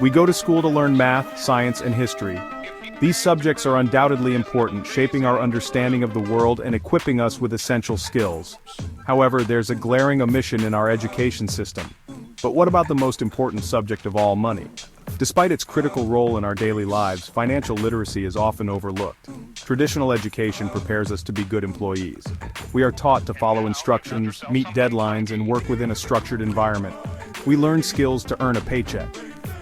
We go to school to learn math, science, and history. These subjects are undoubtedly important, shaping our understanding of the world and equipping us with essential skills. However, there's a glaring omission in our education system. But what about the most important subject of all, money? Despite its critical role in our daily lives, financial literacy is often overlooked. Traditional education prepares us to be good employees. We are taught to follow instructions, meet deadlines, and work within a structured environment. We learn skills to earn a paycheck.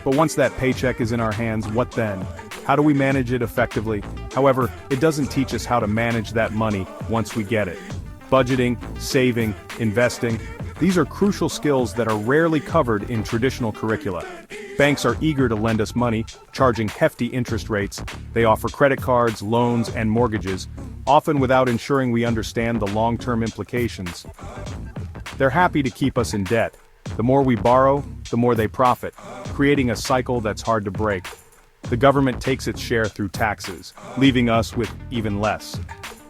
But once that paycheck is in our hands, what then? How do we manage it effectively? However, it doesn't teach us how to manage that money once we get it. Budgeting, saving, investing, these are crucial skills that are rarely covered in traditional curricula. Banks are eager to lend us money, charging hefty interest rates. They offer credit cards, loans, and mortgages, often without ensuring we understand the long-term implications. They're happy to keep us in debt. The more we borrow, the more they profit, creating a cycle that's hard to break. The government takes its share through taxes, leaving us with even less.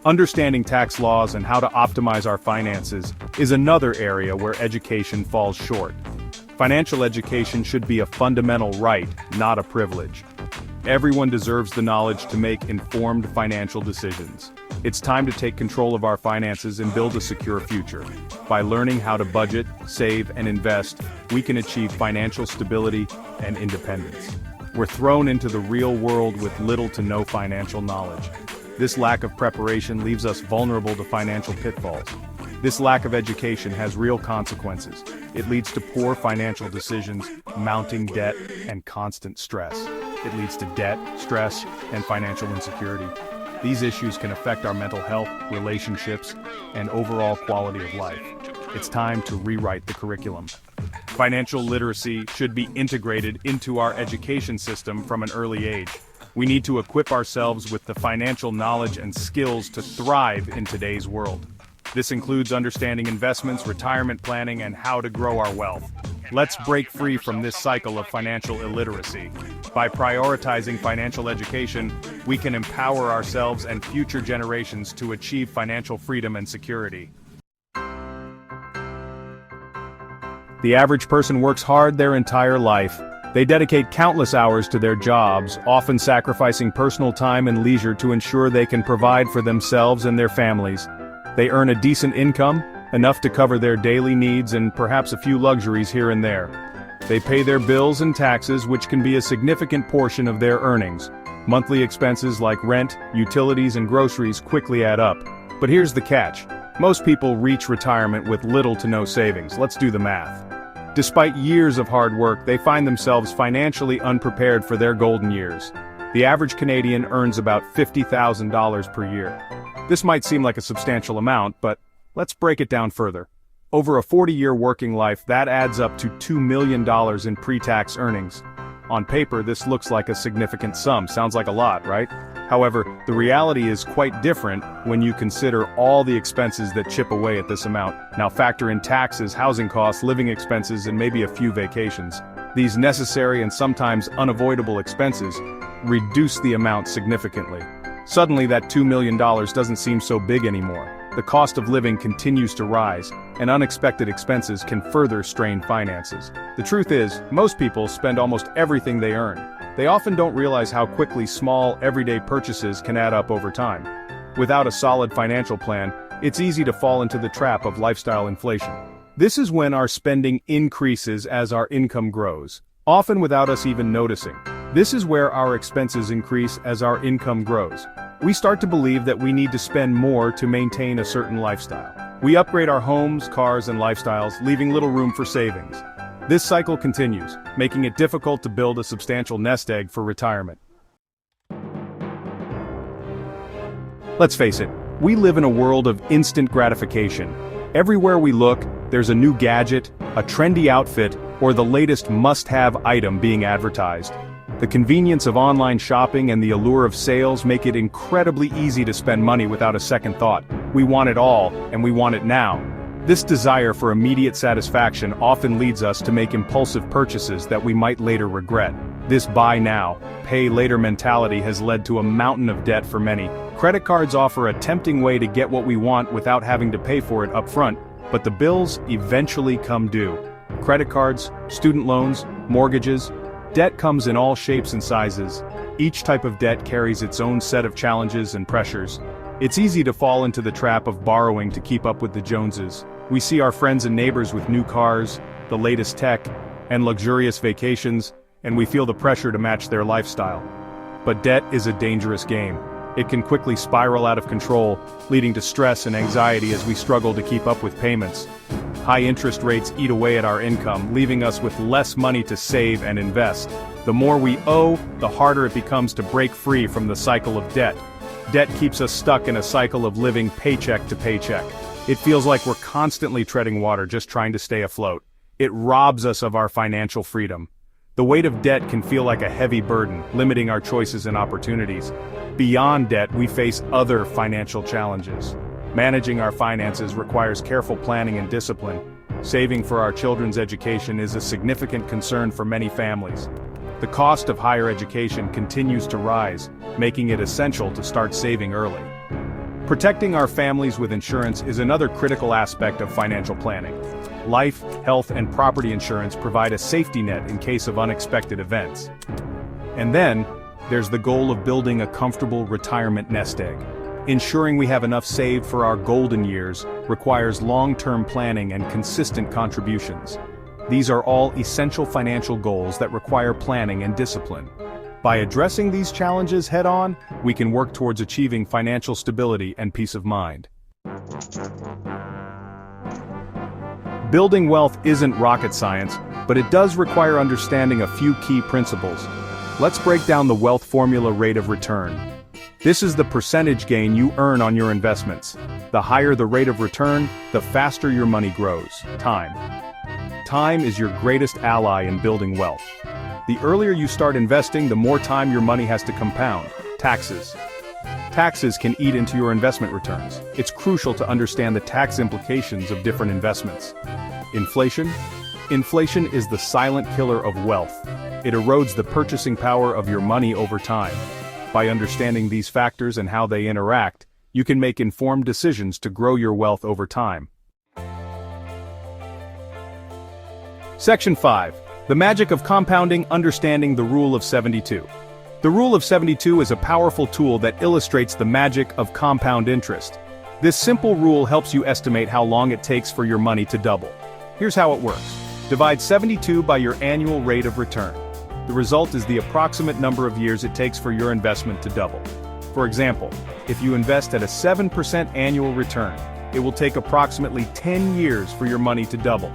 Understanding tax laws and how to optimize our finances is another area where education falls short. Financial education should be a fundamental right, not a privilege. Everyone deserves the knowledge to make informed financial decisions. It's time to take control of our finances and build a secure future. By learning how to budget, save, and invest, we can achieve financial stability and independence. We're thrown into the real world with little to no financial knowledge. This lack of preparation leaves us vulnerable to financial pitfalls. This lack of education has real consequences. It leads to poor financial decisions, mounting debt, and constant stress. It leads to debt, stress, and financial insecurity. These issues can affect our mental health, relationships, and overall quality of life. It's time to rewrite the curriculum. Financial literacy should be integrated into our education system from an early age. We need to equip ourselves with the financial knowledge and skills to thrive in today's world. This includes understanding investments, retirement planning, and how to grow our wealth. Let's break free from this cycle of financial illiteracy. By prioritizing financial education, we can empower ourselves and future generations to achieve financial freedom and security. The average person works hard their entire life. They dedicate countless hours to their jobs, often sacrificing personal time and leisure to ensure they can provide for themselves and their families. They earn a decent income, enough to cover their daily needs and perhaps a few luxuries here and there. They pay their bills and taxes, which can be a significant portion of their earnings. Monthly expenses like rent, utilities, and groceries quickly add up. But here's the catch. Most people reach retirement with little to no savings. Let's do the math. Despite years of hard work, they find themselves financially unprepared for their golden years. The average Canadian earns about $50,000 per year. This might seem like a substantial amount, but let's break it down further. Over a 40-year working life, that adds up to $2 million in pre-tax earnings. On paper, this looks like a significant sum. Sounds like a lot, right? However, the reality is quite different when you consider all the expenses that chip away at this amount. Now factor in taxes, housing costs, living expenses, and maybe a few vacations. These necessary and sometimes unavoidable expenses reduce the amount significantly. Suddenly that $2 million doesn't seem so big anymore. The cost of living continues to rise, and unexpected expenses can further strain finances. The truth is, most people spend almost everything they earn. They often don't realize how quickly small, everyday purchases can add up over time. Without a solid financial plan, it's easy to fall into the trap of lifestyle inflation. This is when our spending increases as our income grows, often without us even noticing. This is where our expenses increase as our income grows. We start to believe that we need to spend more to maintain a certain lifestyle. We upgrade our homes, cars, and lifestyles, leaving little room for savings. This cycle continues, making it difficult to build a substantial nest egg for retirement. Let's face it, we live in a world of instant gratification. Everywhere we look, there's a new gadget, a trendy outfit, or the latest must-have item being advertised. The convenience of online shopping and the allure of sales make it incredibly easy to spend money without a second thought. We want it all, and we want it now. This desire for immediate satisfaction often leads us to make impulsive purchases that we might later regret. This buy now, pay later mentality has led to a mountain of debt for many. Credit cards offer a tempting way to get what we want without having to pay for it up front, but the bills eventually come due. Credit cards, student loans, mortgages, Debt comes in all shapes and sizes. Each type of debt carries its own set of challenges and pressures. It's easy to fall into the trap of borrowing to keep up with the Joneses. We see our friends and neighbors with new cars, the latest tech, and luxurious vacations, and we feel the pressure to match their lifestyle. But debt is a dangerous game. It can quickly spiral out of control, leading to stress and anxiety as we struggle to keep up with payments. High interest rates eat away at our income, leaving us with less money to save and invest. The more we owe, the harder it becomes to break free from the cycle of debt. Debt keeps us stuck in a cycle of living paycheck to paycheck. It feels like we're constantly treading water just trying to stay afloat. It robs us of our financial freedom. The weight of debt can feel like a heavy burden, limiting our choices and opportunities. Beyond debt, we face other financial challenges. Managing our finances requires careful planning and discipline. Saving for our children's education is a significant concern for many families. The cost of higher education continues to rise, making it essential to start saving early. Protecting our families with insurance is another critical aspect of financial planning. Life, health, and property insurance provide a safety net in case of unexpected events. And then, there's the goal of building a comfortable retirement nest egg. Ensuring we have enough saved for our golden years requires long-term planning and consistent contributions. These are all essential financial goals that require planning and discipline. By addressing these challenges head-on, we can work towards achieving financial stability and peace of mind. Building wealth isn't rocket science, but it does require understanding a few key principles. Let's break down the wealth formula: rate of return. This is the percentage gain you earn on your investments. The higher the rate of return, the faster your money grows. Time. Time is your greatest ally in building wealth. The earlier you start investing, the more time your money has to compound. Taxes. Taxes can eat into your investment returns. It's crucial to understand the tax implications of different investments. Inflation. Inflation is the silent killer of wealth. It erodes the purchasing power of your money over time. By understanding these factors and how they interact, you can make informed decisions to grow your wealth over time. Section 5. The magic of compounding: understanding the Rule of 72. The Rule of 72 is a powerful tool that illustrates the magic of compound interest. This simple rule helps you estimate how long it takes for your money to double. Here's how it works. Divide 72 by your annual rate of return. The result is the approximate number of years it takes for your investment to double. For example, if you invest at a 7% annual return, it will take approximately 10 years for your money to double.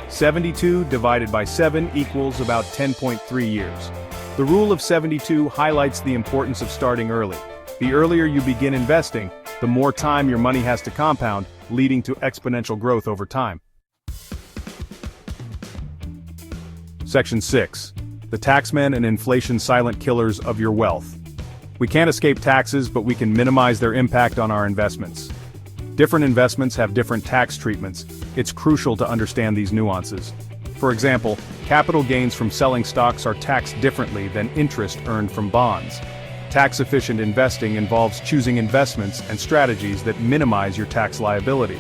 72 divided by 7 equals about 10.3 years. The Rule of 72 highlights the importance of starting early. The earlier you begin investing, the more time your money has to compound, leading to exponential growth over time. Section 6. The taxmen and inflation: silent killers of your wealth. We can't escape taxes, but we can minimize their impact on our investments. Different investments have different tax treatments. It's crucial to understand these nuances. For example, capital gains from selling stocks are taxed differently than interest earned from bonds. Tax-efficient investing involves choosing investments and strategies that minimize your tax liability.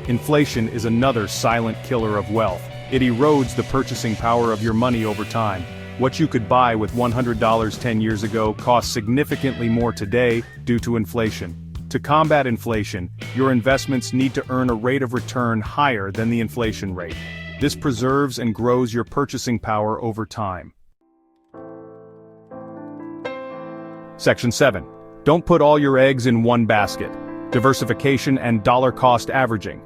Inflation is another silent killer of wealth. It erodes the purchasing power of your money over time. What you could buy with $100 10 years ago costs significantly more today due to inflation. To combat inflation, your investments need to earn a rate of return higher than the inflation rate. This preserves and grows your purchasing power over time. Section 7. Don't put all your eggs in one basket. Diversification and dollar-cost averaging.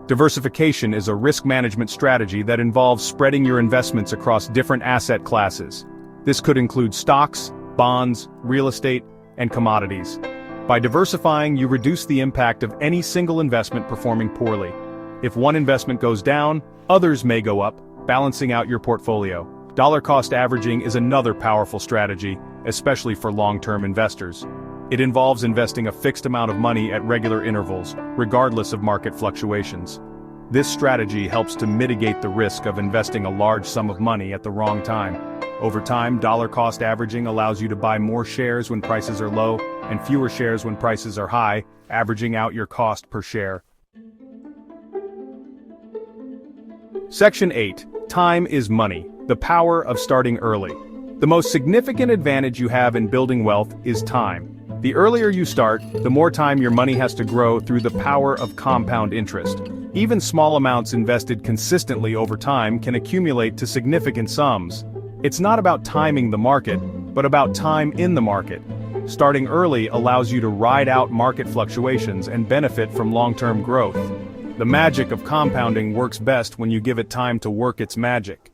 Diversification is a risk management strategy that involves spreading your investments across different asset classes. This could include stocks, bonds, real estate, and commodities. By diversifying, you reduce the impact of any single investment performing poorly. If one investment goes down, others may go up, balancing out your portfolio. Dollar-cost averaging is another powerful strategy, especially for long-term investors. It involves investing a fixed amount of money at regular intervals, regardless of market fluctuations. This strategy helps to mitigate the risk of investing a large sum of money at the wrong time. Over time, dollar-cost averaging allows you to buy more shares when prices are low, and fewer shares when prices are high, averaging out your cost per share. Section 8. Time is money: the power of starting early. The most significant advantage you have in building wealth is time. The earlier you start, the more time your money has to grow through the power of compound interest. Even small amounts invested consistently over time can accumulate to significant sums. It's not about timing the market, but about time in the market. Starting early allows you to ride out market fluctuations and benefit from long-term growth. The magic of compounding works best when you give it time to work its magic.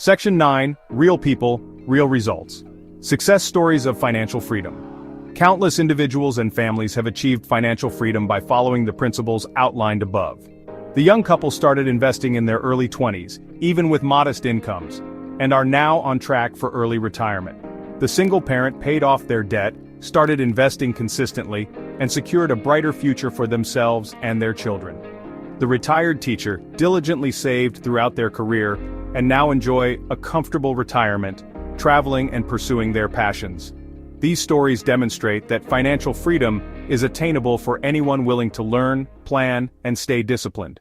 Section 9, Real People, Real Results. Success Stories of Financial Freedom. Countless individuals and families have achieved financial freedom by following the principles outlined above. The young couple started investing in their early 20s, even with modest incomes, and are now on track for early retirement. The single parent paid off their debt, started investing consistently, and secured a brighter future for themselves and their children. The retired teacher diligently saved throughout their career and now enjoy a comfortable retirement, traveling and pursuing their passions. These stories demonstrate that financial freedom is attainable for anyone willing to learn, plan, and stay disciplined.